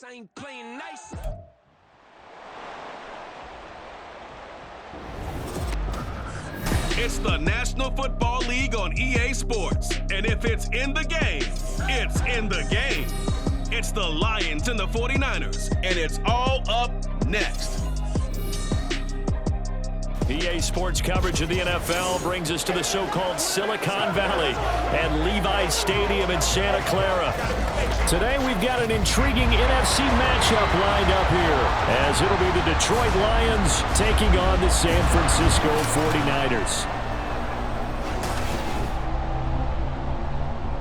nice, I ain't playing nice. It's the National Football League on EA Sports. And if it's in the game, it's in the game. It's the Lions and the 49ers, and it's all up next. EA Sports coverage of the NFL brings us to the so-called Silicon Valley and Levi's Stadium in Santa Clara. Today we've got an intriguing NFC matchup lined up here, as it'll be the Detroit Lions taking on the San Francisco 49ers.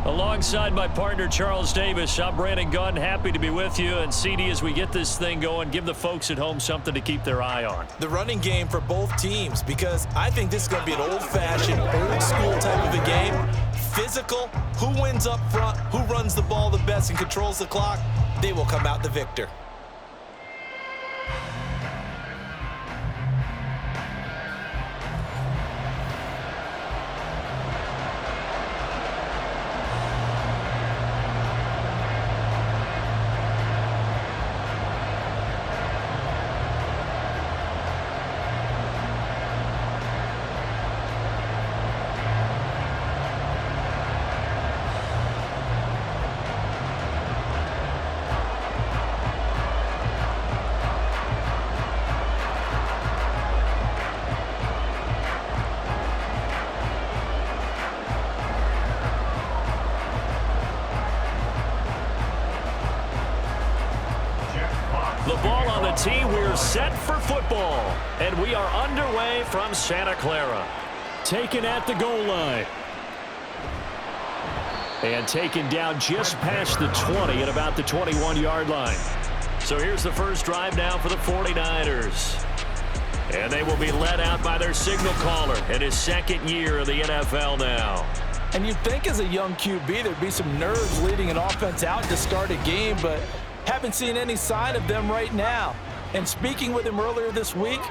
Alongside my partner, Charles Davis, I'm Brandon Gunn, happy to be with you. And CD, as we get this thing going, give the folks at home something to keep their eye on. The running game for both teams, because I think this is going to be an old-fashioned, old-school type of a game. Physical, who wins up front, who runs the ball the best and controls the clock, they will come out the victor. The ball on the tee, we're set for football. And we are underway from Santa Clara. Taken at the goal line. And taken down just past the 20 at about the 21-yard line. So here's the first drive now for the 49ers. And they will be led out by their signal caller in his second year of the NFL now. And you'd think as a young QB there'd be some nerves leading an offense out to start a game, but haven't seen any sign of them right now. And speaking with him earlier this week,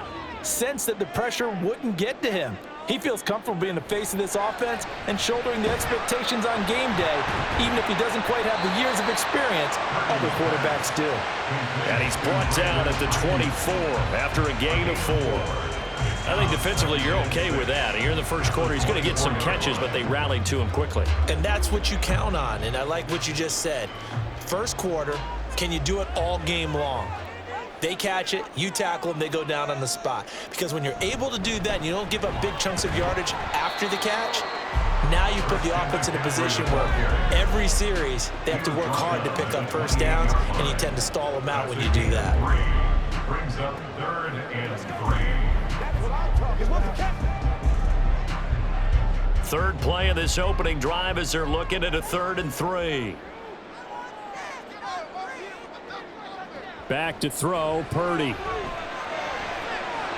sensed that the pressure wouldn't get to him. He feels comfortable being the face of this offense and shouldering the expectations on game day, even if he doesn't quite have the years of experience other quarterbacks do. And he's brought down at the 24 after a gain of 4. I think defensively you're okay with that. Here in the first quarter, he's going to get some catches, but they rallied to him quickly. And that's what you count on, and I like what you just said. First quarter, can you do it all game long? They catch it, you tackle them, they go down on the spot. Because when you're able to do that and you don't give up big chunks of yardage after the catch, now you put the offense in a position where every series they have to work hard to pick up first downs, and you tend to stall them out when you do that. Brings up third and 3. Third play of this opening drive as they're looking at a 3rd and 3. Back to throw, Purdy.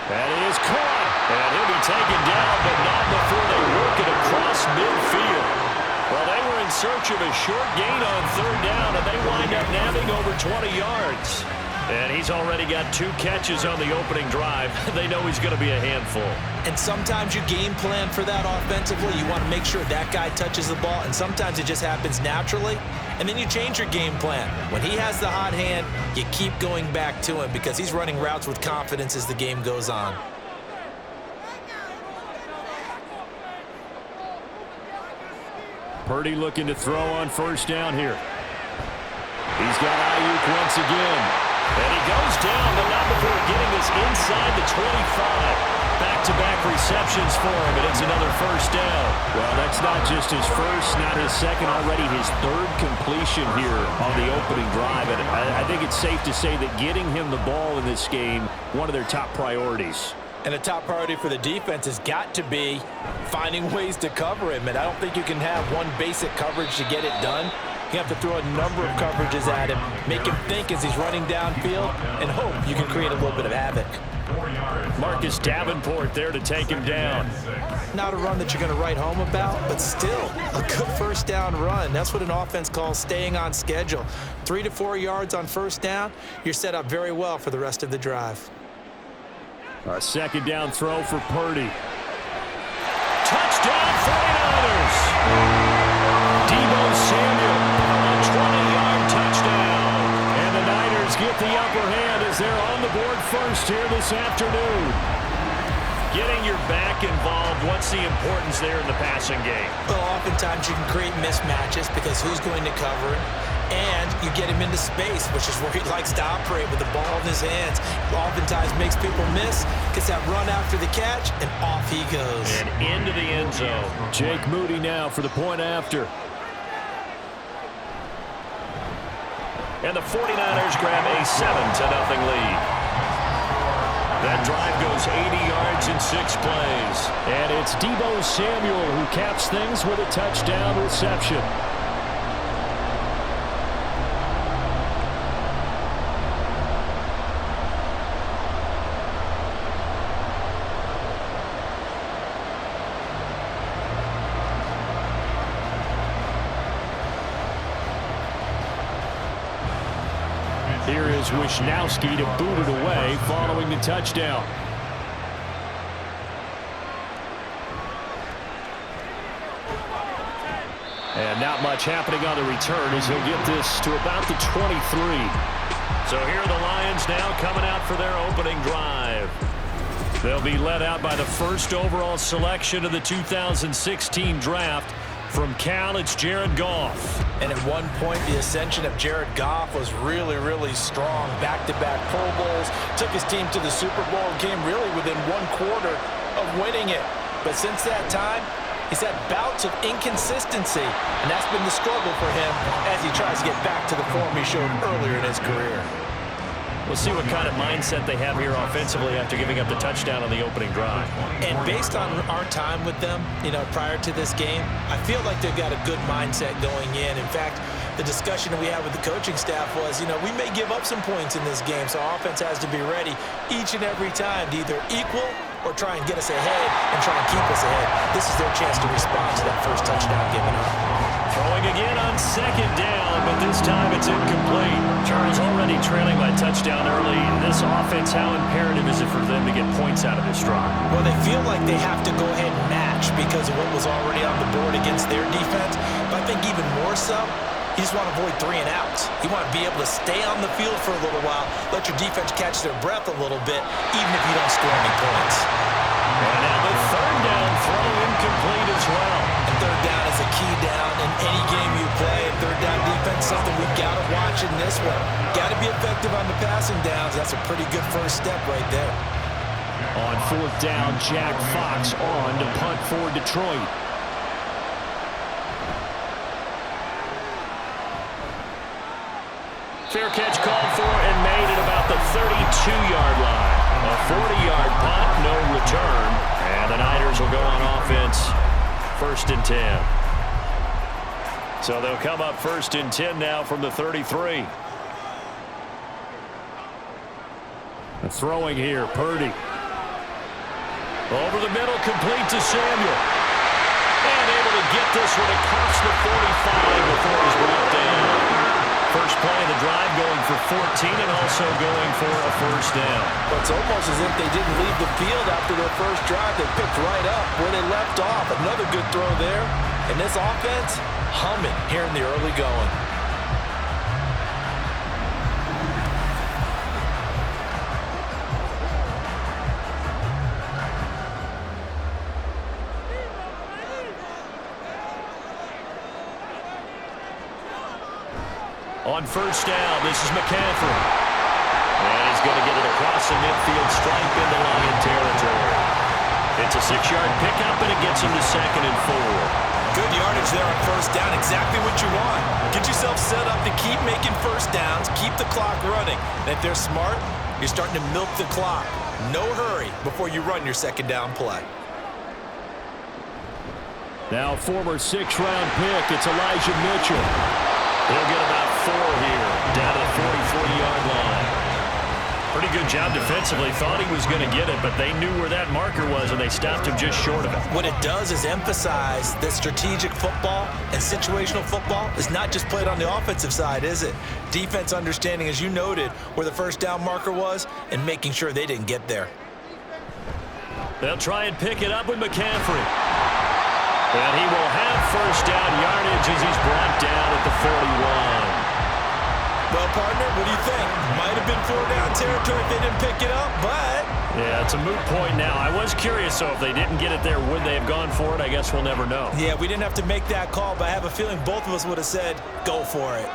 That is caught. And he'll be taken down, but not before they work it across midfield. Well, they were in search of a short gain on 3rd down, and they wind up nabbing over 20 yards. And he's already got 2 catches on the opening drive. They know he's going to be a handful. And sometimes you game plan for that offensively. You want to make sure that guy touches the ball, and sometimes it just happens naturally. And then you change your game plan. When he has the hot hand, you keep going back to him because he's running routes with confidence as the game goes on. Purdy looking to throw on 1st down here. He's got Ayuk once again. And he goes down, but not before getting this inside the 25. Back-to-back receptions for him, and it's another 1st down. Well, that's not just his first, not his second, already his 3rd completion here on the opening drive. And I think it's safe to say that getting him the ball in this game, one of their top priorities. And a top priority for the defense has got to be finding ways to cover him. And I don't think you can have one basic coverage to get it done. You have to throw a number of coverages at him, make him think as he's running downfield, and hope you can create a little bit of havoc. Marcus Davenport there to take him down. Not a run that you're going to write home about, but still a good 1st down run. That's what an offense calls staying on schedule. 3 to 4 yards on 1st down, you're set up very well for the rest of the drive. A 2nd down throw for Purdy. Touchdown 49ers! Deebo Samuel, a 20-yard touchdown. And the Niners on first here this afternoon. Getting your back involved, what's the importance there in the passing game? Well, oftentimes you can create mismatches because who's going to cover it? And you get him into space, which is where he likes to operate with the ball in his hands. Oftentimes makes people miss, gets that run after the catch, and off he goes. And into the end zone. Jake Moody now for the point after. And the 49ers grab a 7-0 lead. That drive goes 80 yards in 6 plays. And it's Deebo Samuel who caps things with a touchdown reception. Here is Wisnowski to boot it away following the touchdown. And not much happening on the return as he'll get this to about the 23. So here are the Lions now coming out for their opening drive. They'll be led out by the first overall selection of the 2016 draft. From Cal, it's Jared Goff. And at one point, the ascension of Jared Goff was really, really strong. Back-to-back Pro Bowls, took his team to the Super Bowl, and came really within 1 quarter of winning it. But since that time, he's had bouts of inconsistency, and that's been the struggle for him as he tries to get back to the form he showed earlier in his career. We'll see what kind of mindset they have here offensively after giving up the touchdown on the opening drive. And based on our time with them, prior to this game, I feel like they've got a good mindset going in. In fact, the discussion that we had with the coaching staff was, we may give up some points in this game, so our offense has to be ready each and every time to either equal or try and get us ahead and try and keep us ahead. This is their chance to respond to that first touchdown given up. Throwing again on second down, but this time it's incomplete. Charles already trailing by touchdown early. This offense, how imperative is it for them to get points out of this drive? Well, they feel like they have to go ahead and match because of what was already on the board against their defense. But I think even more so, you just want to avoid 3 and outs. You want to be able to stay on the field for a little while, let your defense catch their breath a little bit, even if you don't score any points. And now the third down throw incomplete as well. And third down is a key down in any game you play. And third down defense, something we've got to watch in this one. Got to be effective on the passing downs. That's a pretty good first step right there. On 4th down, Jack Fox on to punt for Detroit. Fair catch called for and made at about the 32-yard line. A 40-yard punt, no return. And the Niners will go on offense, 1st and 10. So they'll come up 1st and 10 now from the 33. Throwing here, Purdy. Over the middle, complete to Samuel. And able to get this one across the 45 before he's brought down. First play of the drive going for 14 and also going for a first down. Well, it's almost as if they didn't leave the field after their first drive. They picked right up where they left off. Another good throw there. And this offense, humming here in the early going. On first down, this is McCaffrey. And he's going to get it across the midfield stripe into Lion territory. It's a 6-yard pickup, and it gets him to 2nd and 4. Good yardage there on first down. Exactly what you want. Get yourself set up to keep making first downs, keep the clock running. And if they're smart, you're starting to milk the clock. No hurry before you run your 2nd down play. Now former 6th-round pick, it's Elijah Mitchell. He'll get about 4 here, down to the 44-yard line. Pretty good job defensively. Thought he was going to get it, but they knew where that marker was, and they stopped him just short of it. What it does is emphasize that strategic football and situational football is not just played on the offensive side, is it? Defense understanding, as you noted, where the first down marker was and making sure they didn't get there. They'll try and pick it up with McCaffrey. And he will have first down yardage as he's brought down at the 41. Well, partner, what do you think? Might have been 4-down territory if they didn't pick it up, but... Yeah, it's a moot point now. I was curious, so if they didn't get it there, would they have gone for it? I guess we'll never know. Yeah, we didn't have to make that call, but I have a feeling both of us would have said, go for it.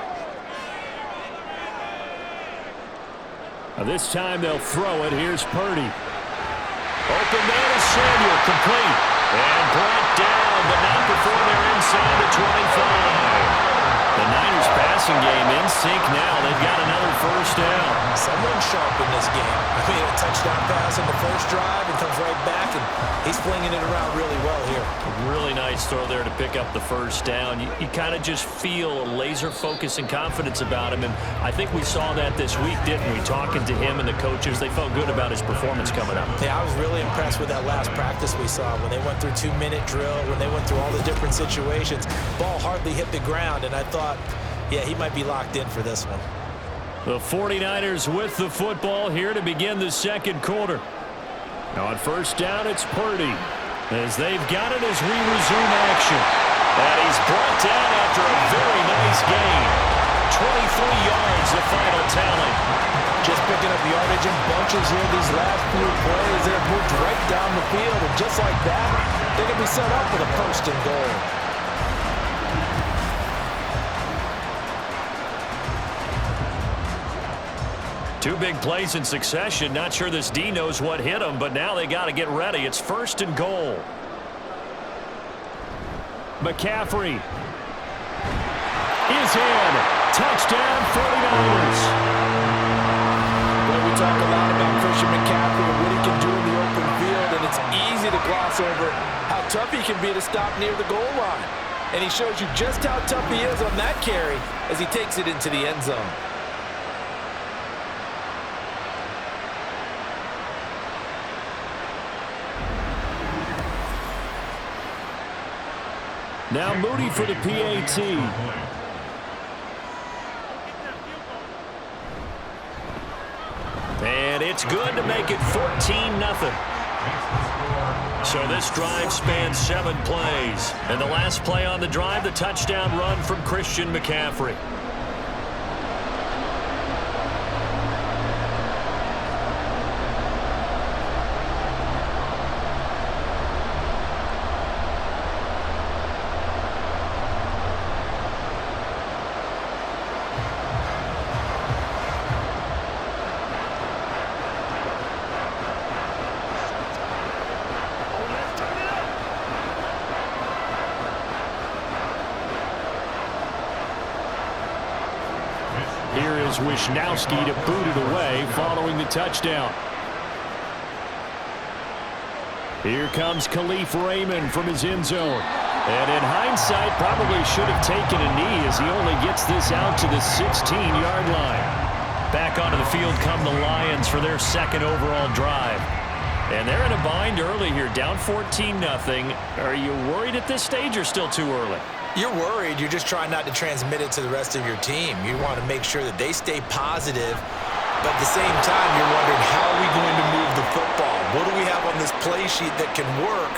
Now this time they'll throw it. Here's Purdy. Open man is Samuel, complete. And brought down, but not before they're inside the 25. The Niners passing game in sync now. They've got another first down. Someone sharp in this game. I mean, a touchdown pass in the first drive and comes right back, and he's flinging it around really well here. Really nice throw there to pick up the first down. You kind of just feel a laser focus and confidence about him, and I think we saw that this week, didn't we? Talking to him and the coaches, they felt good about his performance coming up. Yeah, I was really impressed with that last practice we saw when they went through 2-minute drill, when they went through all the different situations. Ball hardly hit the ground, and I thought, yeah, he might be locked in for this one. The 49ers with the football here to begin the second quarter. Now on first down, it's Purdy, as they've got it as we resume action. And he's brought down after a very nice gain. 23 yards, the final tally. Just picking up yardage in bunches here these last few plays. They're moved right down the field, and just like that, they're going to be set up with a first and goal. Two big plays in succession. Not sure this D knows what hit him, but now they got to get ready. It's first and goal. McCaffrey is in. Touchdown 49ers. Well, we talk a lot about Christian McCaffrey and what he can do in the open field, and it's easy to gloss over how tough he can be to stop near the goal line. And he shows you just how tough he is on that carry as he takes it into the end zone. Now Moody for the PAT. And it's good to make it 14-0. So this drive spans 7 plays. And the last play on the drive, the touchdown run from Christian McCaffrey. Here is Wisnowski to boot it away following the touchdown. Here comes Khalif Raymond from his end zone. And in hindsight, probably should have taken a knee as he only gets this out to the 16-yard line. Back onto the field come the Lions for their second overall drive. And they're in a bind early here, down 14-0. Are you worried at this stage or still too early? You're worried. You're just trying not to transmit it to the rest of your team. You want to make sure that they stay positive, but at the same time, you're wondering, how are we going to move the football? What do we have on this play sheet that can work?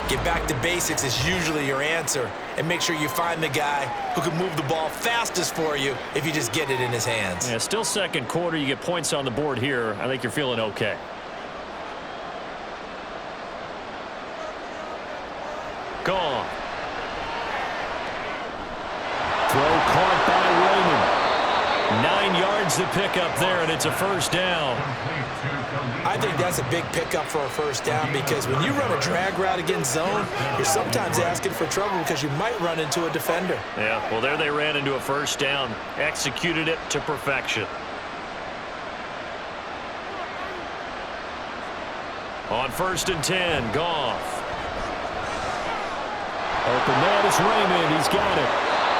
Get back to basics is usually your answer, and make sure you find the guy who can move the ball fastest for you if you just get it in his hands. Yeah, still second quarter. You get points on the board here. I think you're feeling okay. Gone. Throw caught by Raymond. 9 yards to pick up there, and it's a first down. I think that's a big pickup for a first down, because when you run a drag route against zone, you're sometimes asking for trouble because you might run into a defender. Yeah, well, there they ran into a first down. Executed it to perfection. On 1st and 10, Goff. Open man is Raymond. He's got it.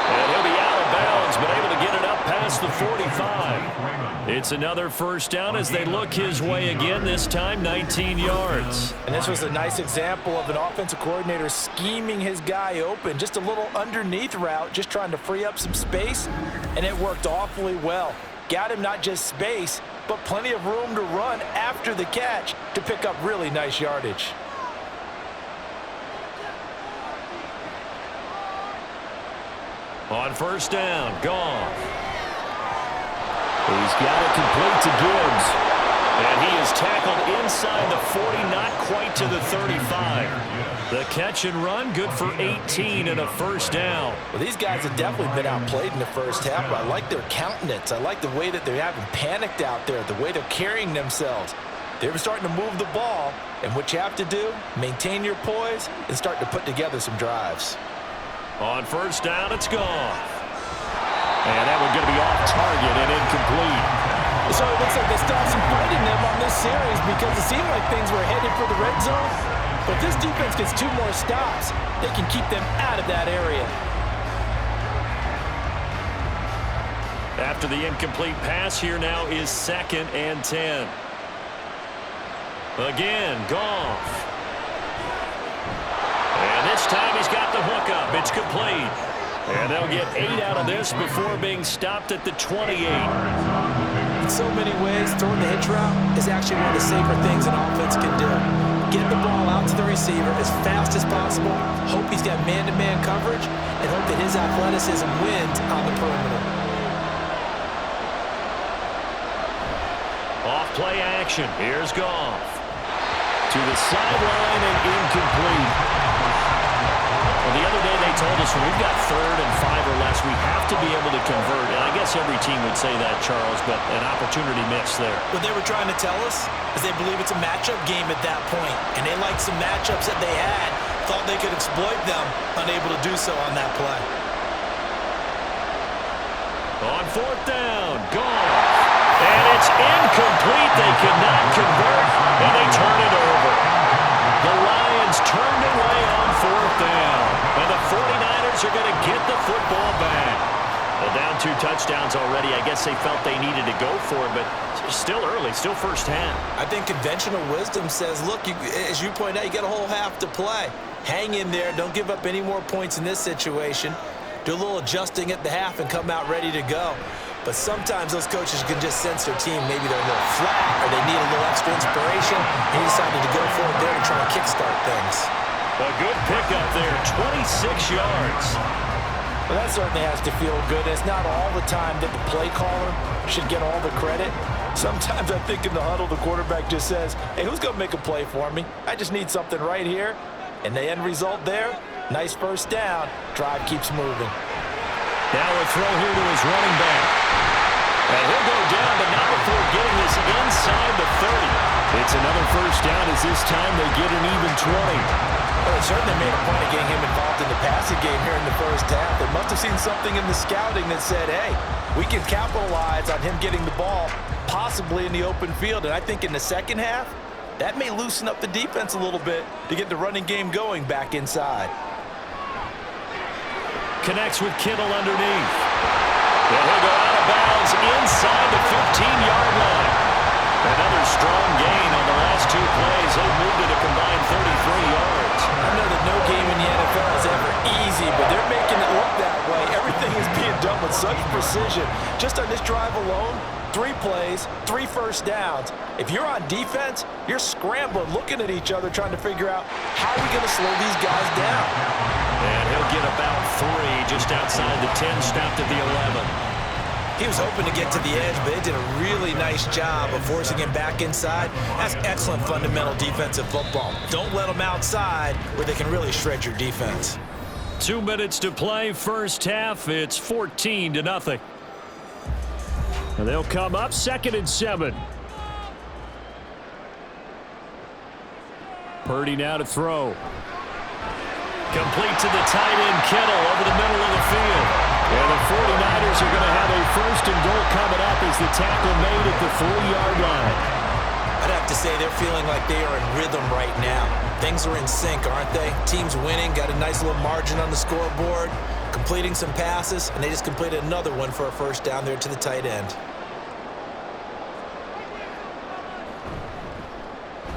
And he'll be out of bounds, but able to get it up past the 45. It's another first down as they look his way again, this time 19 yards. And this was a nice example of an offensive coordinator scheming his guy open. Just a little underneath route, just trying to free up some space, and it worked awfully well. Got him not just space, but plenty of room to run after the catch to pick up really nice yardage. On 1st down, Goff. He's got it complete to Gibbs. And he is tackled inside the 40, not quite to the 35. The catch and run, good for 18 and a first down. Well, these guys have definitely been outplayed in the first half, but I like their countenance. I like the way that they haven't panicked out there, the way they're carrying themselves. They're starting to move the ball, and what you have to do, maintain your poise and start to put together some drives. On first down, it's gone. And that one's going to be off target and incomplete. So it looks like they still have some fight in them on this series because it seemed like things were headed for the red zone. But this defense gets 2 more stops. They can keep them out of that area. After the incomplete pass, here now is 2nd and 10. Again, Goff. And this time he's got the hookup. It's complete. And they'll get 8 out of this before being stopped at the 28. In so many ways, throwing the hitch route is actually one of the safer things an offense can do. Get the ball out to the receiver as fast as possible, hope he's got man-to-man coverage, and hope that his athleticism wins on the perimeter. Off play action. Here's Goff. To the sideline and incomplete. Well, the other day they told us when we've got 3rd and 5 or less, we have to be able to convert. And I guess every team would say that, Charles, but an opportunity missed there. What they were trying to tell us is they believe it's a matchup game at that point, and they liked some matchups that they had, thought they could exploit them, unable to do so on that play. On 4th down, Goff. And it's incomplete. They could not convert, and they turn it over. The Lions turned away on 4th down, and the 49ers are going to get the football back. Well, down 2 touchdowns already. I guess they felt they needed to go for it, but still early, still first half. I think conventional wisdom says, look, as you point out, you got a whole half to play. Hang in there. Don't give up any more points in this situation. Do a little adjusting at the half and come out ready to go. But sometimes those coaches can just sense their team. Maybe they're a little flat or they need a little extra inspiration. He decided to go for it there to try and kickstart things. A good pickup there, 26 yards. Well, that certainly has to feel good. It's not all the time that the play caller should get all the credit. Sometimes I think in the huddle, the quarterback just says, hey, who's going to make a play for me? I just need something right here. And the end result there, nice first down. Drive keeps moving. Now a throw here to his running back. And he'll go down, but not before getting this inside the 30. It's another first down as this time they get an even 20. Well, they certainly made a point of getting him involved in the passing game here in the first half. They must have seen something in the scouting that said, hey, we can capitalize on him getting the ball possibly in the open field. And I think in the second half, that may loosen up the defense a little bit to get the running game going back inside. Connects with Kittle underneath. And he'll go out of bounds inside the 15-yard line. Another strong gain on the last 2 plays. They've moved it a combined 33 yards. I know that no game in the NFL is ever easy, but they're making it look that way. Everything is being done with such precision. Just on this drive alone, 3 plays, 3 first downs. If you're on defense, you're scrambling, looking at each other, trying to figure out how are we going to slow these guys down. And he'll get about 3 just outside the 10, stopped at the 11. He was hoping to get to the edge, but they did a really nice job of forcing him back inside. That's excellent fundamental defensive football. Don't let them outside where they can really shred your defense. 2 minutes to play, first half. It's 14-0. And they'll come up 2nd and 7. Purdy now to throw. Complete to the tight end, Kittle, over the middle of the field. And the 49ers are going to have a first and goal coming up as the tackle made at the 3-yard line. I'd have to say they're feeling like they are in rhythm right now. Things are in sync, aren't they? Team's winning, got a nice little margin on the scoreboard, completing some passes, and they just completed another one for a first down there to the tight end.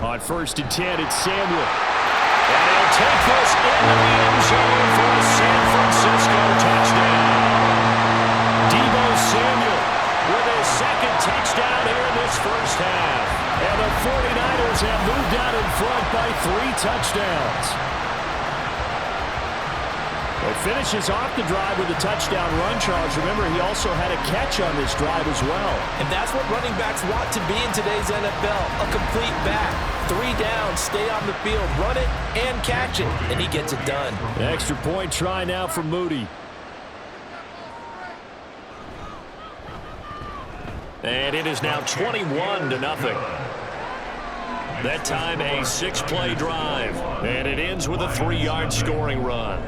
On 1st and 10, it's Samuel. And he'll take this into the end zone for a San Francisco touchdown. Deebo Samuel with his 2nd touchdown here in this first half. And the 49ers have moved out in front by 3 touchdowns. It finishes off the drive with a touchdown run, Charles. Remember, he also had a catch on this drive as well. And that's what running backs want to be in today's NFL, a complete back. 3 down, stay on the field, run it, and catch it, and he gets it done. Extra point try now for Moody. And it is now 21-0. That time a 6-play drive. And it ends with a 3-yard scoring run.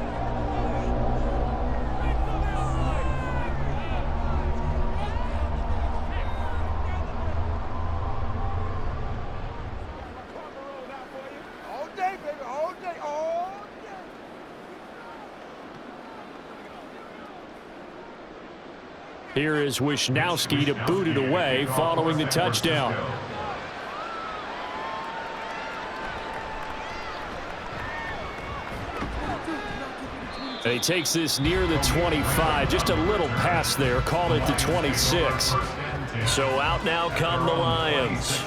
Here is Wisnowski to boot it away following the touchdown. And he takes this near the 25. Just a little pass there. Called it the 26. So out now come the Lions.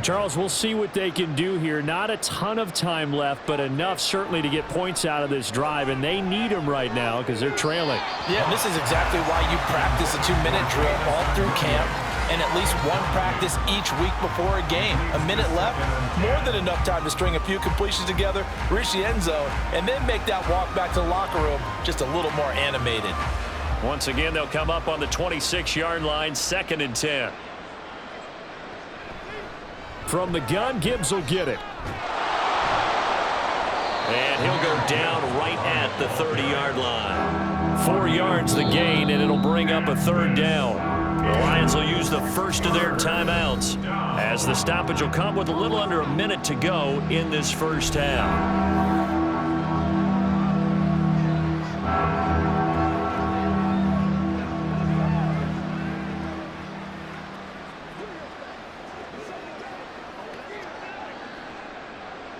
Charles, we'll see what they can do here. Not a ton of time left, but enough certainly to get points out of this drive. And they need them right now because they're trailing. Yeah, this is exactly why you practice a 2-minute drill all through camp and at least one practice each week before a game. A minute left, more than enough time to string a few completions together, reach the end zone, and then make that walk back to the locker room just a little more animated. Once again, they'll come up on the 26-yard line, 2nd and 10. From the gun, Gibbs will get it. And he'll go down right at the 30-yard line. 4 yards the gain, and it'll bring up a 3rd down. The Lions will use the first of their timeouts as the stoppage will come with a little under a minute to go in this first half.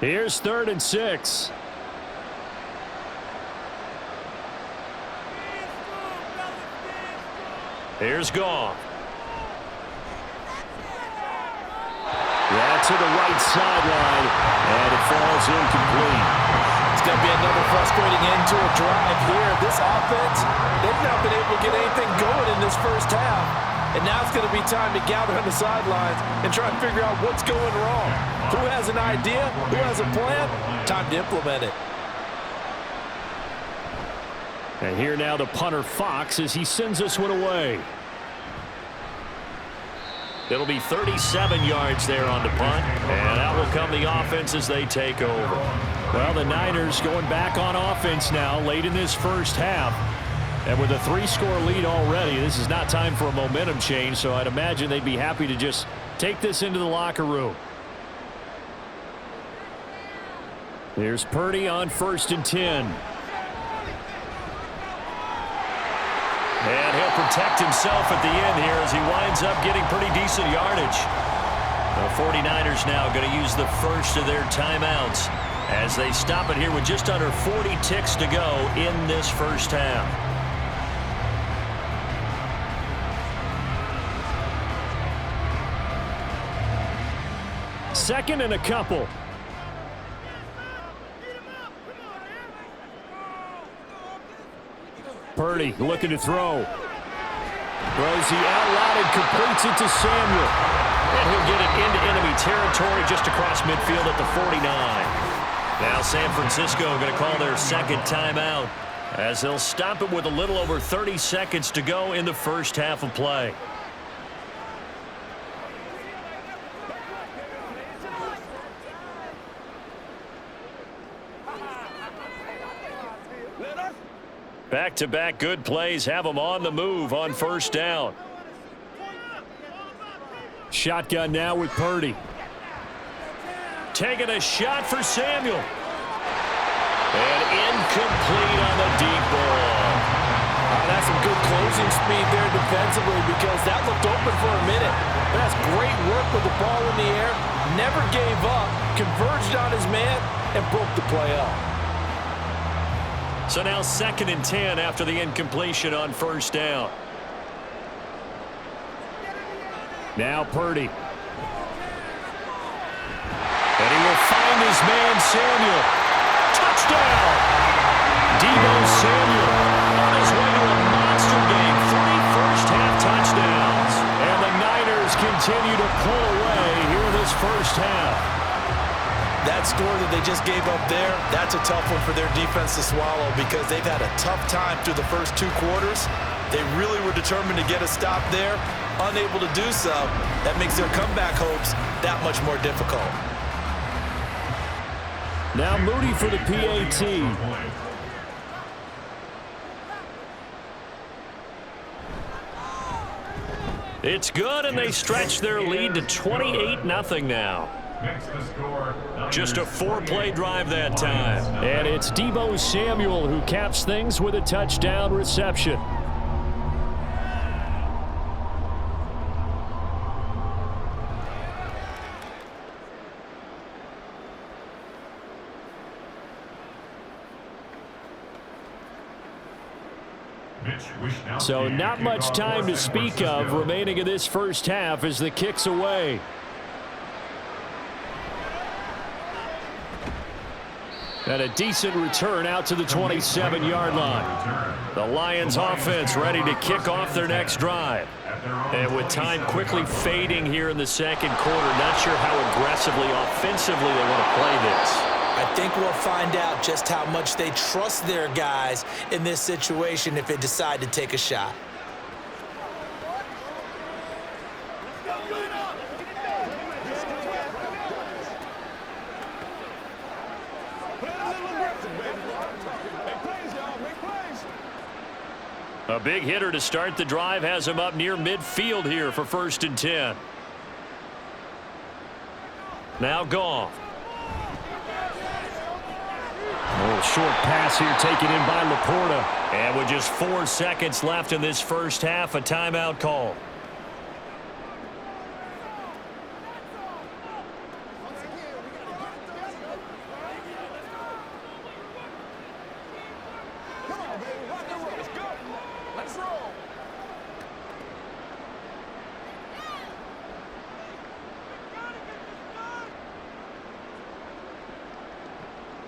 Here's 3rd and 6. Here's Goff. Yeah, to the right sideline, and it falls incomplete. It's going to be another frustrating end to a drive here. This offense, they've not been able to get anything going in this first half. And now it's going to be time to gather on the sidelines and try and figure out what's going wrong. Who has an idea? Who has a plan? Time to implement it. And here now the punter Fox as he sends this one away. It'll be 37 yards there on the punt. And out will come the offense as they take over. Well, the Niners going back on offense now late in this first half. And with a 3-score lead already, this is not time for a momentum change, so I'd imagine they'd be happy to just take this into the locker room. Here's Purdy on 1st and 10. And he'll protect himself at the end here as he winds up getting pretty decent yardage. The 49ers now going to use the first of their timeouts as they stop it here with just under 40 ticks to go in this first half. 2nd and a couple. Purdy looking to throw. Throws the out route and completes it to Samuel. And he'll get it into enemy territory just across midfield at the 49. Now San Francisco going to call their 2nd timeout as they'll stop it with a little over 30 seconds to go in the first half of play. Back-to-back good plays have them on the move on 1st down. Shotgun now with Purdy. Taking a shot for Samuel. And incomplete on the deep ball. That's some good closing speed there defensively because that looked open for a minute. But that's great work with the ball in the air. Never gave up, converged on his man, and broke the play up. So now 2nd and 10 after the incompletion on 1st down. Now Purdy. And he will find his man Samuel. Touchdown! Deebo Samuel on his way to a monster game. 3 first-half touchdowns. And the Niners continue to pull away here in this first half. That score that they just gave up there, that's a tough one for their defense to swallow because they've had a tough time through the first 2 quarters. They really were determined to get a stop there. Unable to do so, that makes their comeback hopes that much more difficult. Now Moody for the PAT. It's good, and they stretch their lead to 28-0 now. Just a 4-play drive that time. And it's Deebo Samuel who caps things with a touchdown reception. So not much time to speak of remaining in this first half as the kick's away. And a decent return out to the 27-yard line. The Lions offense ready to kick off their next drive. And with time quickly fading here in the second quarter, not sure how aggressively, offensively they want to play this. I think we'll find out just how much they trust their guys in this situation if they decide to take a shot. A big hitter to start the drive has him up near midfield here for 1st and 10. Now Goff. A little short pass here taken in by Laporta. And with just 4 seconds left in this first half, a timeout call.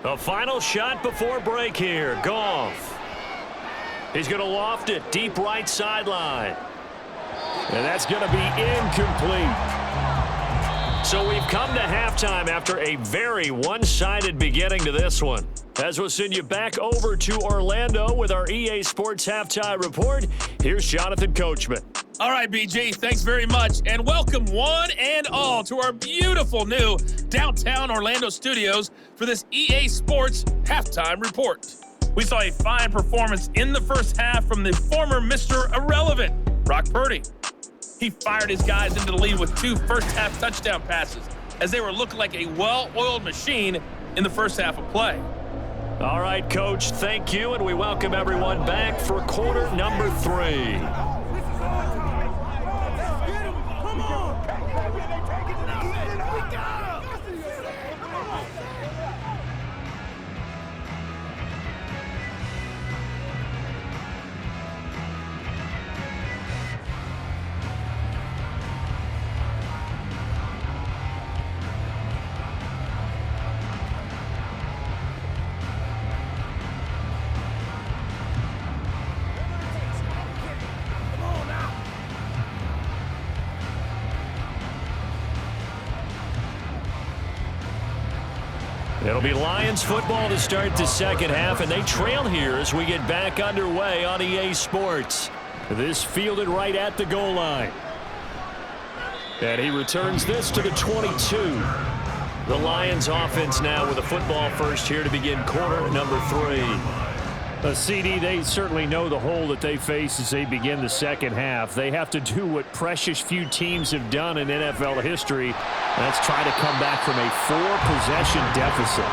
A final shot before break here. Goff. He's going to loft it deep right sideline. And that's going to be incomplete. So we've come to halftime after a very one-sided beginning to this one. As we'll send you back over to Orlando with our EA Sports Halftime Report, here's Jonathan Coachman. All right, BG, thanks very much, and welcome one and all to our beautiful new downtown Orlando studios for this EA Sports Halftime Report. We saw a fine performance in the first half from the former Mr. Irrelevant, Brock Purdy. He fired his guys into the lead with 2 first-half touchdown passes as they were looking like a well-oiled machine in the first half of play. All right, Coach, thank you, and we welcome everyone back for quarter number 3. It'll be Lions football to start the second half, and they trail here as we get back underway on EA Sports. This fielded right at the goal line. And he returns this to the 22. The Lions offense now with a football first here to begin quarter number 3. CD, they certainly know the hole that they face as they begin the second half. They have to do what precious few teams have done in NFL history. That's try to come back from a 4-possession deficit.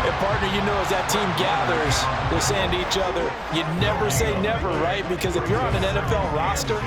And partner, you know, as that team gathers, they're saying to each other, you never say never, right? Because if you're on an NFL roster,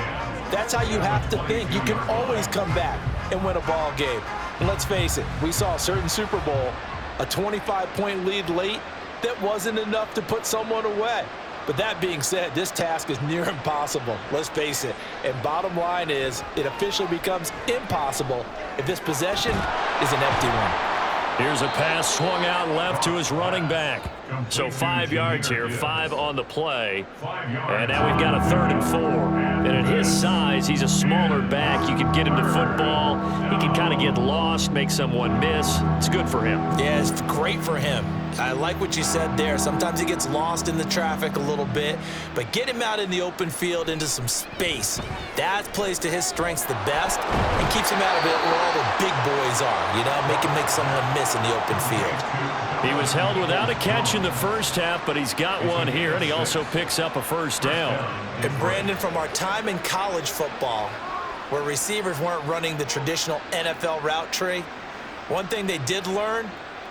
that's how you have to think. You can always come back and win a ball game. And let's face it, we saw a certain Super Bowl, a 25-point lead late, that wasn't enough to put someone away. But that being said, this task is near impossible. Let's face it. And bottom line is, it officially becomes impossible if this possession is an empty one. Here's a pass swung out left to his running back. So 5 yards here, 5 on the play. And now we've got a 3rd and 4. And at his size, he's a smaller back. You can get him to football. He can kind of get lost, make someone miss. It's good for him. Yeah, it's great for him. I like what you said there. Sometimes he gets lost in the traffic a little bit, but get him out in the open field into some space. That plays to his strengths the best and keeps him out of it where all the big boys are, you know, make someone miss in the open field. He was held without a catch in the first half, but he's got one here, and he also picks up a 1st down. And Brandon, from our time in college football, where receivers weren't running the traditional NFL route tree, one thing they did learn: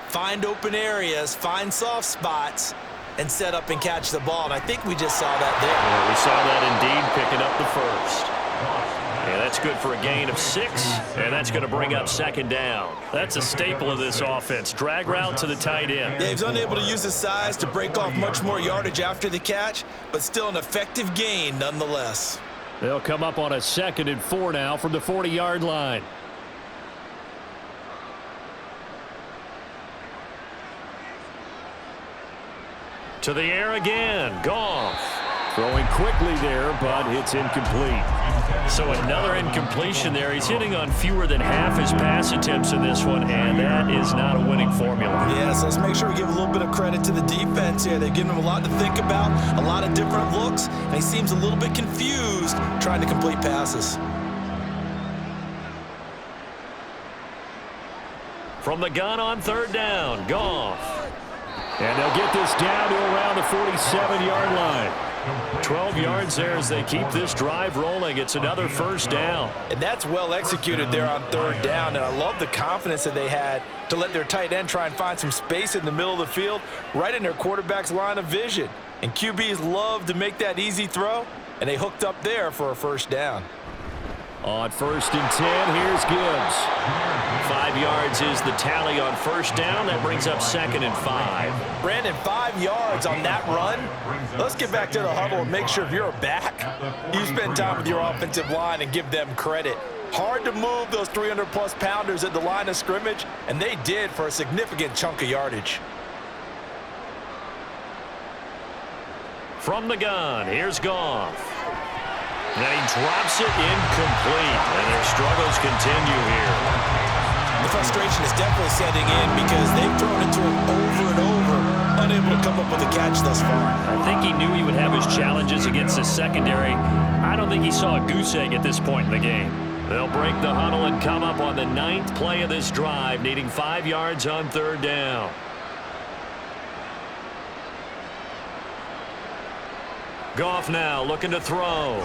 find open areas, find soft spots, and set up and catch the ball. And I think we just saw that there. Yeah, we saw that indeed, picking up the 1st. And that's good for a gain of 6, and that's going to bring up 2nd down. That's a staple of this offense. Drag route to the tight end. Yeah, he's unable to use his size to break off much more yardage after the catch, but still an effective gain nonetheless. They'll come up on a 2nd and 4 now from the 40-yard line. To the air again. Goff. Throwing quickly there, but it's incomplete. So another incompletion there. He's hitting on fewer than half his pass attempts in this one, and that is not a winning formula. Yeah, so let's make sure we give a little bit of credit to the defense here. They've given him a lot to think about, a lot of different looks, and he seems a little bit confused trying to complete passes. From the gun on 3rd down, Goff. And they'll get this down to around the 47-yard line. 12 yards there as they keep this drive rolling. It's another 1st down. And that's well executed there on 3rd down. And I love the confidence that they had to let their tight end try and find some space in the middle of the field, right in their quarterback's line of vision. And QBs love to make that easy throw, and they hooked up there for a 1st down. On 1st and 10, here's Gibbs. 5 yards is the tally on 1st down. That brings up 2nd and 5. Brandon, 5 yards on that run. Let's get back to the huddle and make sure if you're a back, you spend time with your offensive line and give them credit. Hard to move those 300-plus pounders at the line of scrimmage, and they did for a significant chunk of yardage. From the gun, here's Goff. And he drops it incomplete, and their struggles continue here. The frustration is definitely setting in because they've thrown it to him over and over, unable to come up with a catch thus far. I think he knew he would have his challenges against the secondary. I don't think he saw a goose egg at this point in the game. They'll break the huddle and come up on the 9th play of this drive, needing 5 yards on 3rd down. Goff now looking to throw.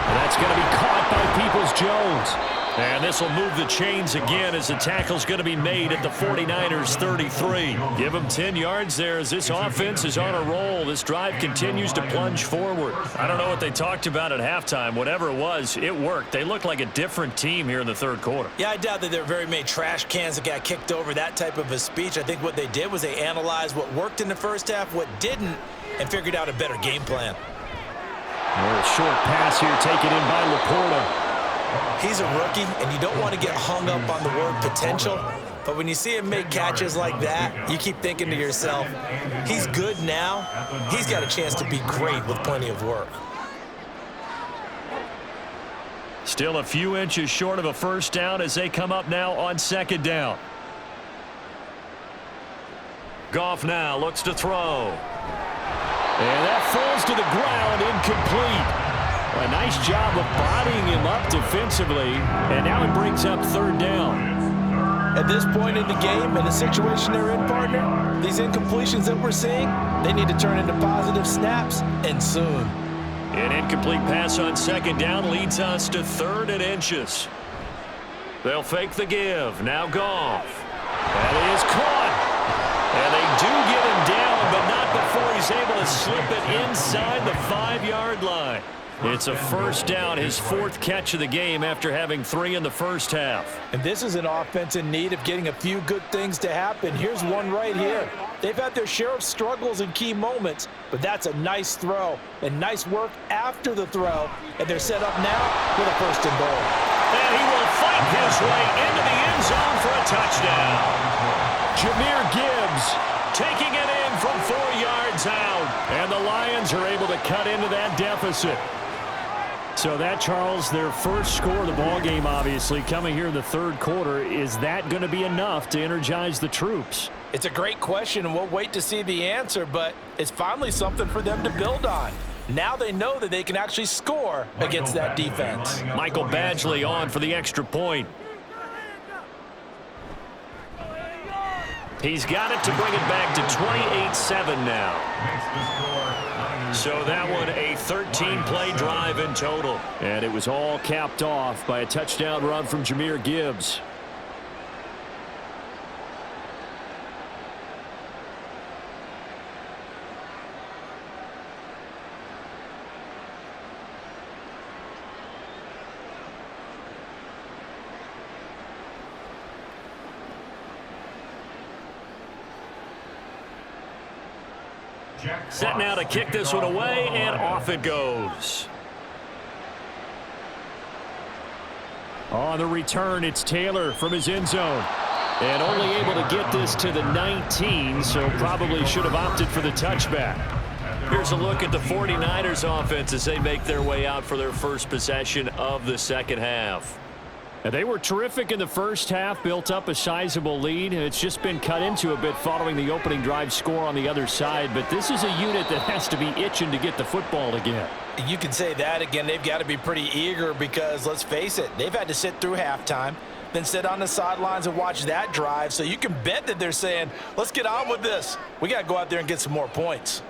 And that's going to be caught by Peoples-Jones. And this will move the chains again as the tackle's going to be made at the 49ers 33. Give them 10 yards there as this offense is on a roll. This drive continues to plunge forward. I don't know what they talked about at halftime. Whatever it was, it worked. They look like a different team here in the 3rd quarter. Yeah, I doubt that there are very many trash cans that got kicked over, that type of a speech. I think what they did was they analyzed what worked in the first half, what didn't, and figured out a better game plan. A short pass here taken in by Laporta. He's a rookie, and you don't want to get hung up on the word potential. But when you see him make catches like that, you keep thinking to yourself, he's good now. He's got a chance to be great with plenty of work. Still a few inches short of a 1st down as they come up now on 2nd down. Goff now looks to throw. And that falls to the ground, incomplete. A nice job of bodying him up defensively, and now it brings up 3rd down. At this point in the game, in the situation they're in, partner, these incompletions that we're seeing, they need to turn into positive snaps, and soon. An incomplete pass on 2nd down leads us to 3rd and inches. They'll fake the give. Now Goff. And he is caught. And they do get him down, but not before he's able to slip it inside the 5-yard line. It's a 1st down, his 4th catch of the game after having 3 in the first half. And this is an offense in need of getting a few good things to happen. Here's one right here. They've had their share of struggles in key moments, but that's a nice throw and nice work after the throw. And they're set up now with a 1st and goal. And he will fight his way into the end zone for a touchdown. Jahmyr Gibbs taking it in from 4 yards out. And the Lions are able to cut into that deficit. So that, Charles, their first score of the ballgame, obviously, coming here in the third quarter. Is that going to be enough to energize the troops? It's a great question, and we'll wait to see the answer, but it's finally something for them to build on. Now they know that they can actually score against that defense. Michael Badgley on for the extra point. He's got it to bring it back to 28-7 now. So that one a 13-play drive in total. And it was all capped off by a touchdown run from Jahmyr Gibbs. Set now to kick this one away, and off it goes. On the return, it's Taylor from his end zone. And only able to get this to the 19, so probably should have opted for the touchback. Here's a look at the 49ers offense as they make their way out for their first possession of the second half. They were terrific in the first half, built up a sizable lead, and it's just been cut into a bit following the opening drive score on the other side. But this is a unit that has to be itching to get the football again. You can say that again. They've got to be pretty eager because, let's face it, they've had to sit through halftime, then sit on the sidelines and watch that drive. So you can bet that they're saying, let's get on with this. We got to go out there and get some more points.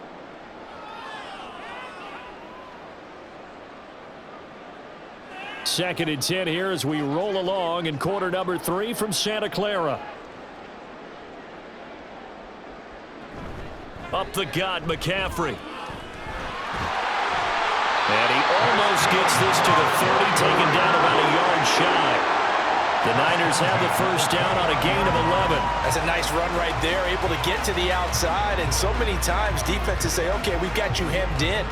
Second and 10 here as we roll along in quarter number 3 from Santa Clara. Up the gut, McCaffrey. And he almost gets this to the 30, taken down about a yard shy. The Niners have the first down on a gain of 11. That's a nice run right there, able to get to the outside. And so many times defenses say, okay, we've got you hemmed in.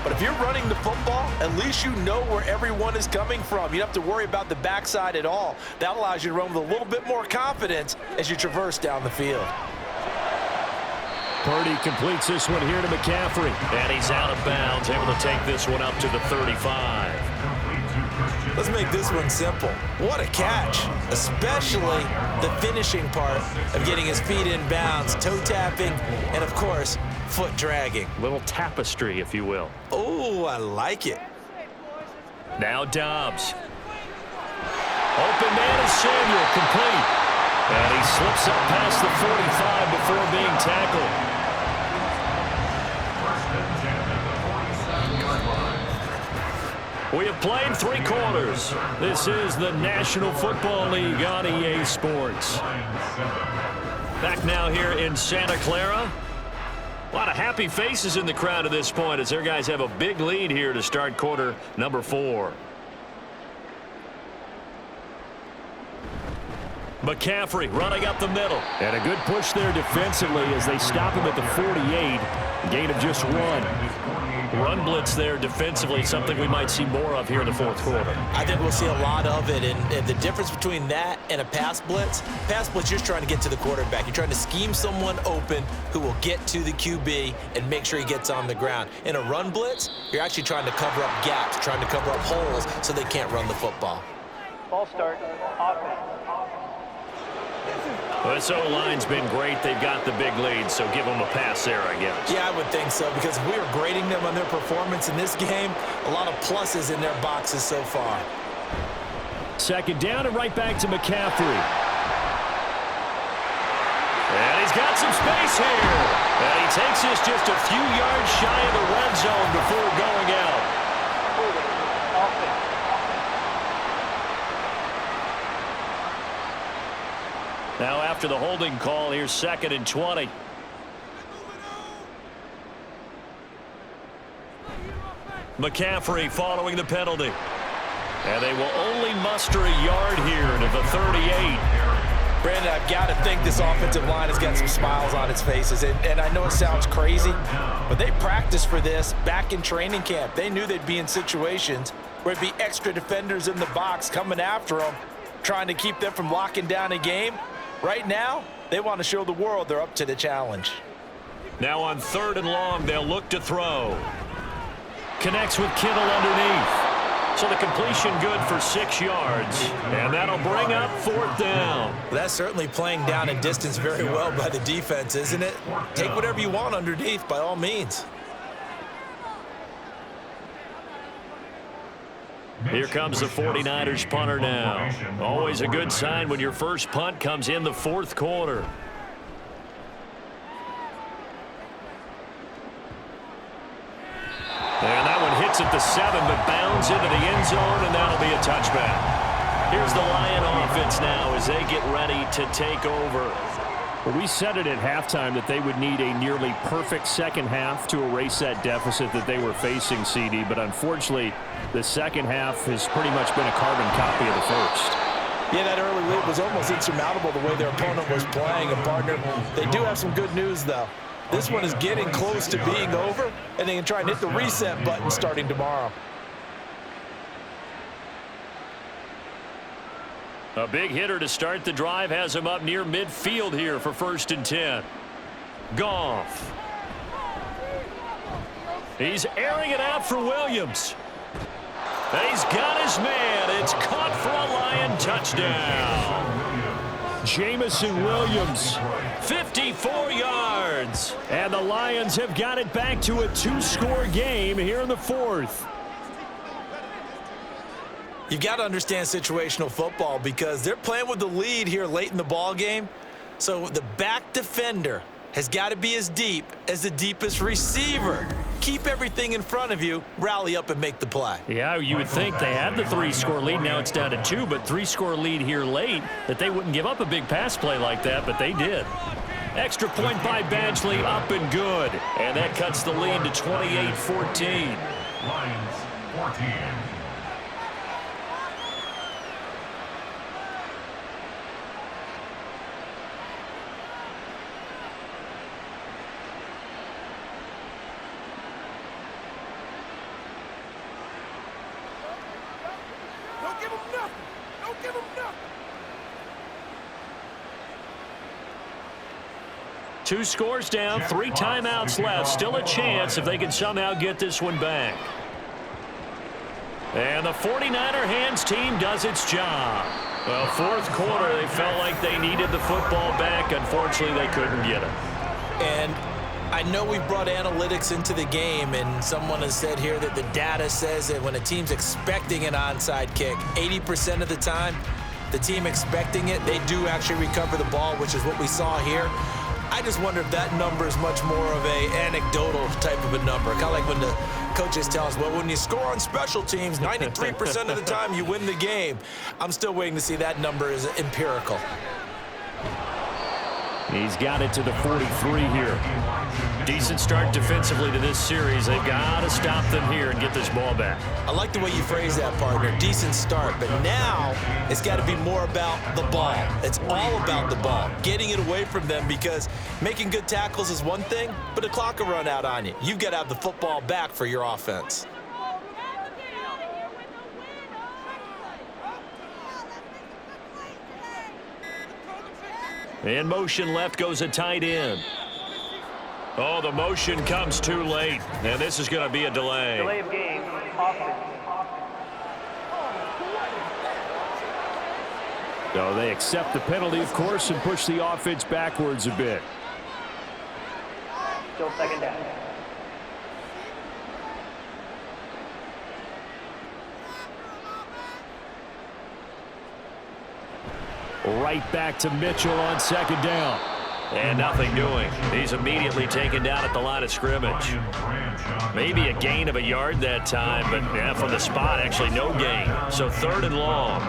But if you're running the football, at least you know where everyone is coming from. You don't have to worry about the backside at all. That allows you to run with a little bit more confidence as you traverse down the field. Purdy completes this one here to McCaffrey. And he's out of bounds, able to take this one up to the 35. Let's make this one simple. What a catch, especially the finishing part of getting his feet in bounds, toe tapping, and of course, foot dragging. Little tapestry, if you will. Oh, I like it. Now Dobbs. Open man is Samuel, complete. And he slips up past the 45 before being tackled. We have played 3 quarters. This is the National Football League on EA Sports. Back now here in Santa Clara. A lot of happy faces in the crowd at this point as their guys have a big lead here to start quarter number 4. McCaffrey running up the middle. And a good push there defensively as they stop him at the 48. Gain of just 1. Run blitz there defensively, something we might see more of here in the fourth quarter. I think we'll see a lot of it, and the difference between that and a pass blitz, you're just trying to get to the quarterback. You're trying to scheme someone open who will get to the QB and make sure he gets on the ground. In a run blitz, you're actually trying to cover up gaps, trying to cover up holes so they can't run the football. Ball start, offense. Well, this O-line's been great. They've got the big lead, so give them a pass there, I guess. Yeah, I would think so, because if we were grading them on their performance in this game, a lot of pluses in their boxes so far. Second down and right back to McCaffrey. And he's got some space here. And he takes this just a few yards shy of the red zone before going out. Now after the holding call, here's 2nd and 20. McCaffrey following the penalty. And they will only muster a yard here to the 38. Brandon, I've got to think this offensive line has got some smiles on its faces. And I know it sounds crazy, but they practiced for this back in training camp. They knew they'd be in situations where there'd be extra defenders in the box coming after them, trying to keep them from locking down a game. Right now, they want to show the world they're up to the challenge. Now on 3rd and long, they'll look to throw. Connects with Kittle underneath. So the completion good for 6 yards. And that'll bring up 4th down. Well, that's certainly playing down and distance very well by the defense, isn't it? Take whatever you want underneath by all means. Here comes the 49ers punter now. Always a good sign when your first punt comes in the 4th quarter. And that one hits at the 7, but bounds into the end zone, and that'll be a touchback. Here's the Lion offense now as they get ready to take over. Well, we said it at halftime that they would need a nearly perfect second half to erase that deficit that they were facing, CD, but unfortunately, the second half has pretty much been a carbon copy of the first. Yeah, that early lead was almost insurmountable the way their opponent was playing. And, partner, they do have some good news, though. This one is getting close to being over, and they can try and hit the reset button starting tomorrow. A big hitter to start the drive has him up near midfield here for 1st and 10. Goff. He's airing it out for Williams. And he's got his man. It's caught for a Lion touchdown. Jamison Williams. 54 yards. And the Lions have got it back to a 2-score game here in the 4th. You've got to understand situational football because they're playing with the lead here late in the ball game. So the back defender has got to be as deep as the deepest receiver. Keep everything in front of you, rally up and make the play. Yeah, you would think they had the 3-score lead. Now it's down to 2, but 3-score lead here late, that they wouldn't give up a big pass play like that, but they did. Extra point by Badgley, up and good. And that cuts the lead to 28-14. Lions 14. Two scores down, 3 timeouts left. Still a chance if they can somehow get this one back. And the 49er hands team does its job. Well, 4th quarter, they felt like they needed the football back. Unfortunately, they couldn't get it. And I know we've brought analytics into the game, and someone has said here that the data says that when a team's expecting an onside kick, 80% of the time, the team expecting it, they do actually recover the ball, which is what we saw here. I just wonder if that number is much more of a anecdotal type of a number. Kind of like when the coaches tell us, well, when you score on special teams, 93% of the time you win the game. I'm still waiting to see that number is empirical. He's got it to the 43 here. Decent start defensively to this series. They've got to stop them here and get this ball back. I like the way you phrase that, partner. Decent start. But now it's got to be more about the ball. It's all about the ball. Getting it away from them, because making good tackles is one thing, but the clock will run out on you. You've got to have the football back for your offense. In motion left goes a tight end. Oh, the motion comes too late. And this is going to be a delay. Delay of game, offense. So they accept the penalty, of course, and push the offense backwards a bit. Still 2nd down. Right back to Mitchell on 2nd down. And nothing doing. He's immediately taken down at the line of scrimmage. Maybe a gain of a yard that time, but yeah, from the spot, actually no gain. So 3rd and long.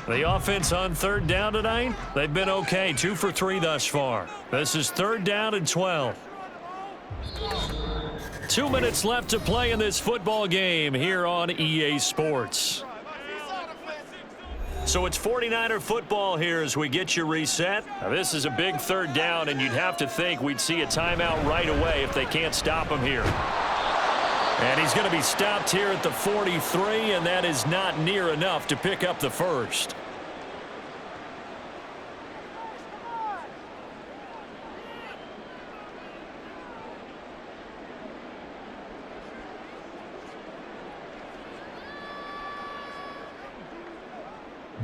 The offense on 3rd down tonight, they've been okay. 2 for 3 thus far. This is 3rd down and 12. 2 minutes left to play in this football game here on EA Sports. So it's 49er football here as we get you reset. Now, this is a big third down, and you'd have to think we'd see a timeout right away if they can't stop him here. And he's going to be stopped here at the 43, and that is not near enough to pick up the first.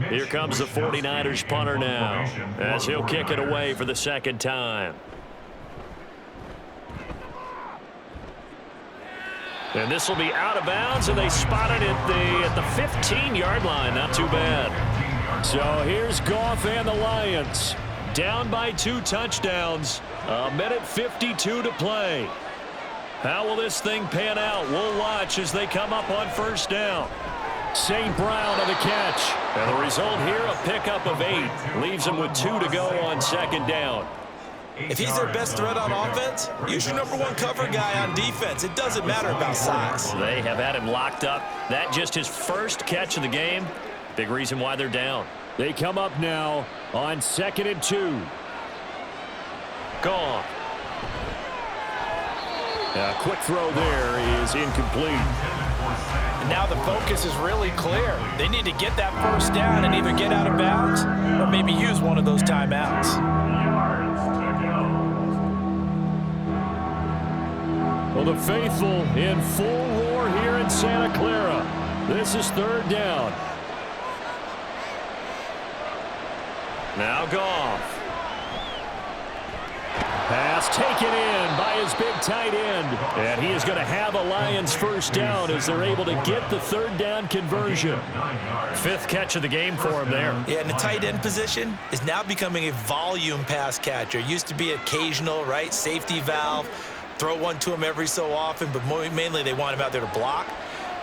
Here comes the 49ers punter now, as he'll kick it away for the second time. And this will be out of bounds, and they spot it at the 15-yard line. Not too bad. So here's Goff and the Lions. Down by 2 touchdowns. A minute 52 to play. How will this thing pan out? We'll watch as they come up on first down. St. Brown on the catch. And the result here, a pickup of 8. Leaves them with 2 to go on second down. If he's their best threat on offense, use your #1 cover guy on defense. It doesn't matter about size. They have had him locked up. That just his first catch of the game. Big reason why they're down. They come up now on 2nd and 2. Gone. A quick throw there is incomplete. And now the focus is really clear. They need to get that first down and either get out of bounds or maybe use one of those timeouts. Well, the faithful in full roar here in Santa Clara. This is third down. Now Goff. Pass taken in by his big tight end. And he is going to have a Lions first down as they're able to get the third down conversion. 5th catch of the game for him there. Yeah, and the tight end position is now becoming a volume pass catcher. Used to be occasional, right? Safety valve. Throw one to him every so often, but mainly they want him out there to block.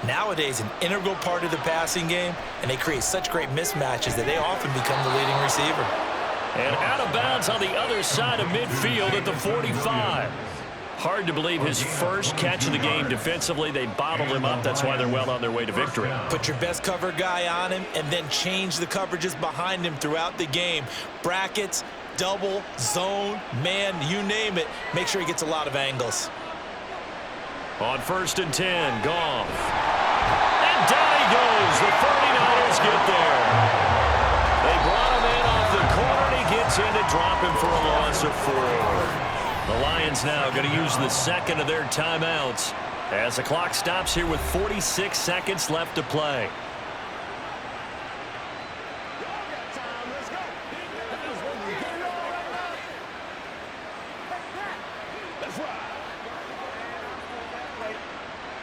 Nowadays, an integral part of the passing game, and they create such great mismatches that they often become the leading receiver. And out of bounds on the other side of midfield at the 45. Hard to believe his first catch of the game defensively. They bottled him up. That's why they're well on their way to victory. Put your best cover guy on him and then change the coverages behind him throughout the game. Brackets, double, zone, man, you name it. Make sure he gets a lot of angles. On 1st and 10, Goff. And down he goes. The 49ers get there. They brought him in off the corner, and he gets in to drop him for a loss of 4. The Lions now going to use the second of their timeouts as the clock stops here with 46 seconds left to play.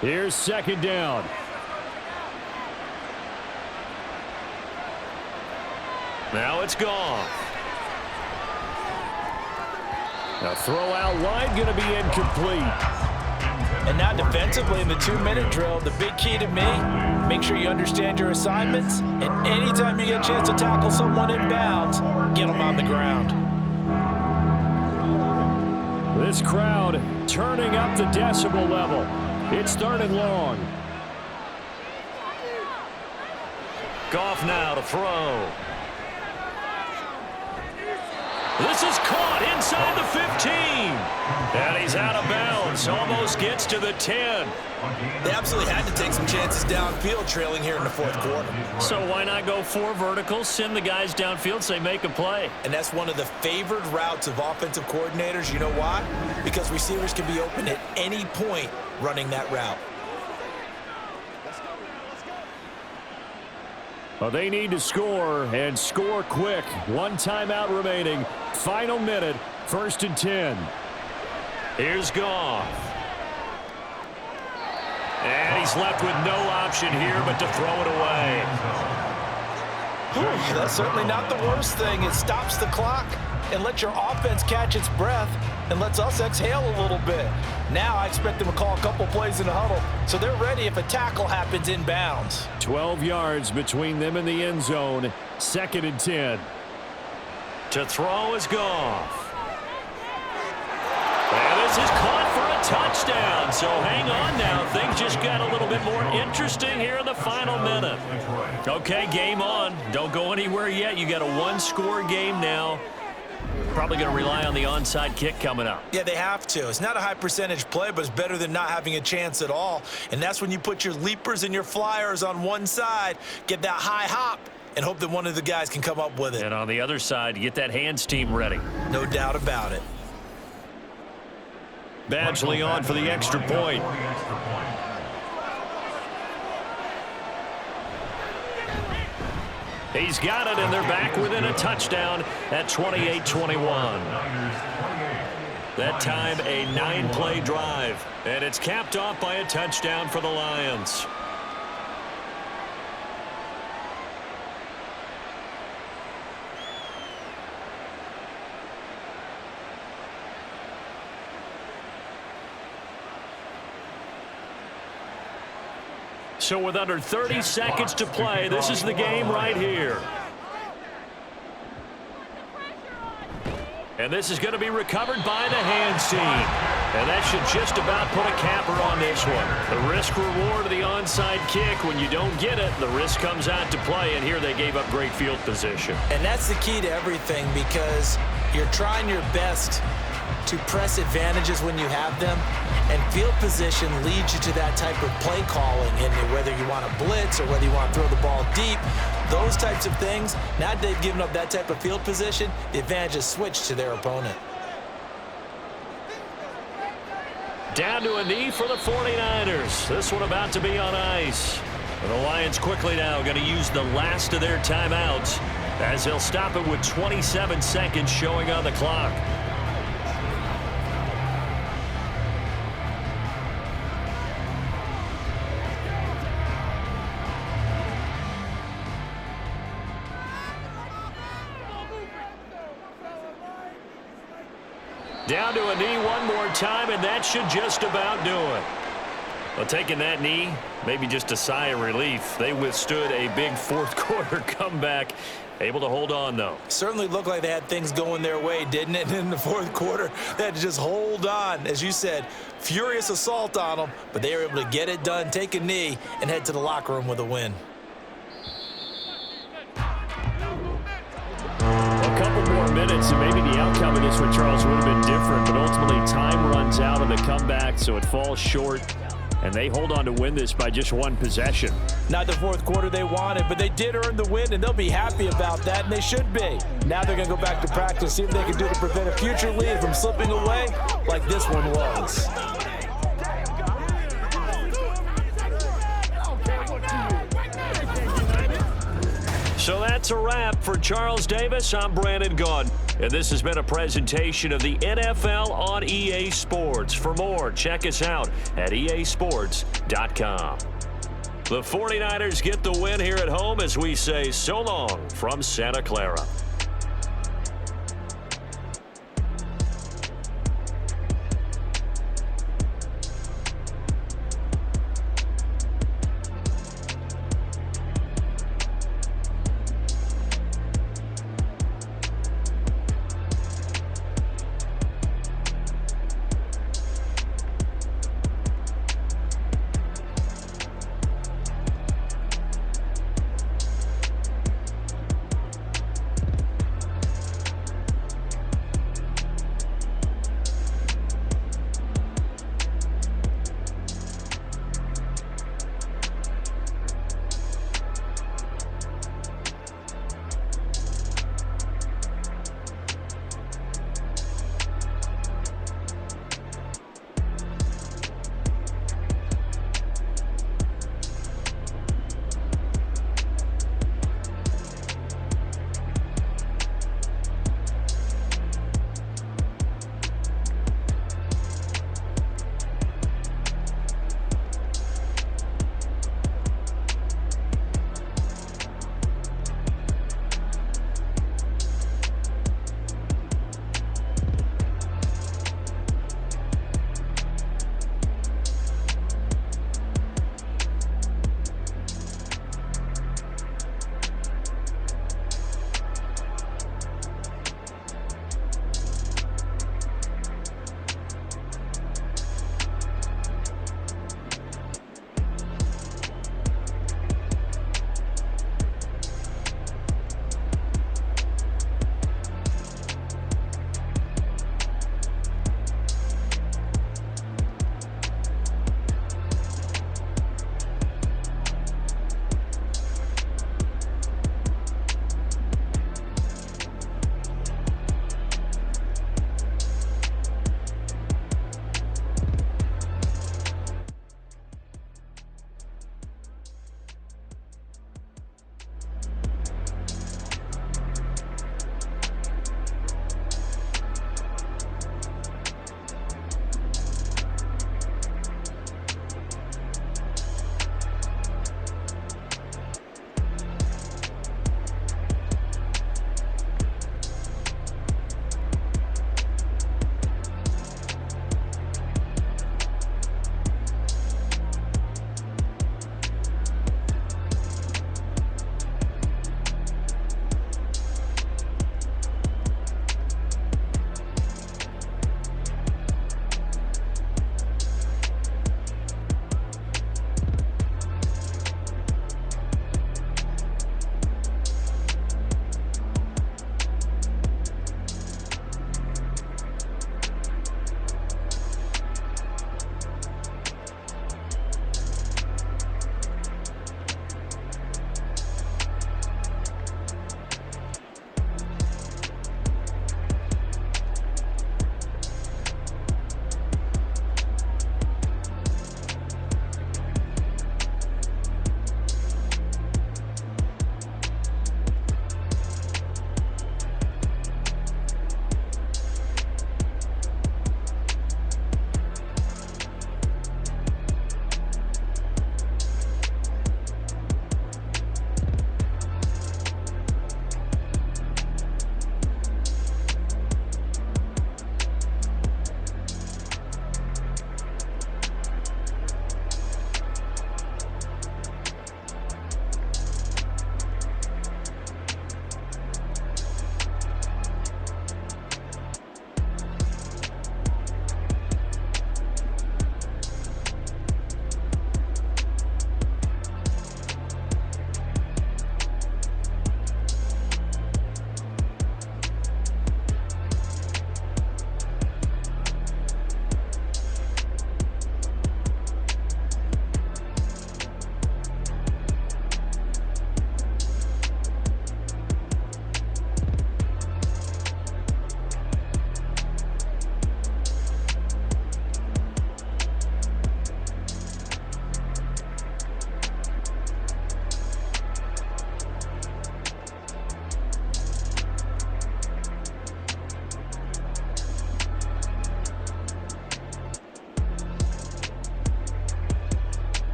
Here's second down. Now it's gone. Now throw out wide going to be incomplete. And now defensively in the 2-minute drill, the big key to me, make sure you understand your assignments, and anytime you get a chance to tackle someone in bounds, get them on the ground. This crowd turning up the decibel level. It's 3rd and long. Goff now to throw. This is caught inside the 15. And he's out of bounds. Almost gets to the 10. They absolutely had to take some chances downfield trailing here in the 4th quarter. So why not go 4 verticals, send the guys downfield, say make a play? And that's one of the favored routes of offensive coordinators. You know why? Because receivers can be open at any point running that route. Well, they need to score, and score quick. 1 timeout remaining. Final minute, 1st and 10. Here's Goff. And he's left with no option here but to throw it away. That's certainly not the worst thing. It stops the clock and lets your offense catch its breath and lets us exhale a little bit. Now I expect them to call a couple plays in the huddle, so they're ready if a tackle happens in bounds. 12 yards between them and the end zone. 2nd and 10. To throw is Goff. And this is caught for a touchdown. So hang on now. Things just got a little bit more interesting here in the final minute. Okay, game on. Don't go anywhere yet. You got a one-score game now. Probably going to rely on the onside kick coming up. Yeah, they have to. It's not a high percentage play, but it's better than not having a chance at all. And that's when you put your leapers and your flyers on one side, get that high hop, and hope that one of the guys can come up with it. And on the other side, get that hands team ready. No doubt about it. Badgley on for the extra point. He's got it, and they're back within a touchdown at 28-21. That time, a 9-play drive. And it's capped off by a touchdown for the Lions. So with under 30 seconds to play, this is the game right here. And this is going to be recovered by the hands team. And that should just about put a capper on this one. The risk-reward of the onside kick, when you don't get it, the risk comes out to play. And here they gave up great field position. And that's the key to everything, because you're trying your best to press advantages when you have them, and field position leads you to that type of play calling, and whether you want to blitz or whether you want to throw the ball deep, those types of things. Now that they've given up that type of field position, the advantage is switched to their opponent. Down to a knee for the 49ers. This one about to be on ice. And the Lions quickly now going to use the last of their timeouts as they'll stop it with 27 seconds showing on the clock. Down to a knee one more time, and that should just about do it. Well, taking that knee, maybe just a sigh of relief. They withstood a big fourth-quarter comeback. Able to hold on, though. Certainly looked like they had things going their way, didn't it? In the fourth quarter, they had to just hold on. As you said, furious assault on them, but they were able to get it done, take a knee, and head to the locker room with a win. A couple more minutes, and maybe the outcome of this one, Charles, would have been different, but ultimately time runs out of the comeback, so it falls short, and they hold on to win this by just one possession. Not the fourth quarter they wanted, but they did earn the win, and they'll be happy about that, and they should be. Now they're going to go back to practice, see if they can do to prevent a future lead from slipping away like this one was. So that's a wrap for Charles Davis. I'm Brandon Gaudin, and this has been a presentation of the NFL on EA Sports. For more, check us out at easports.com. The 49ers get the win here at home as we say so long from Santa Clara.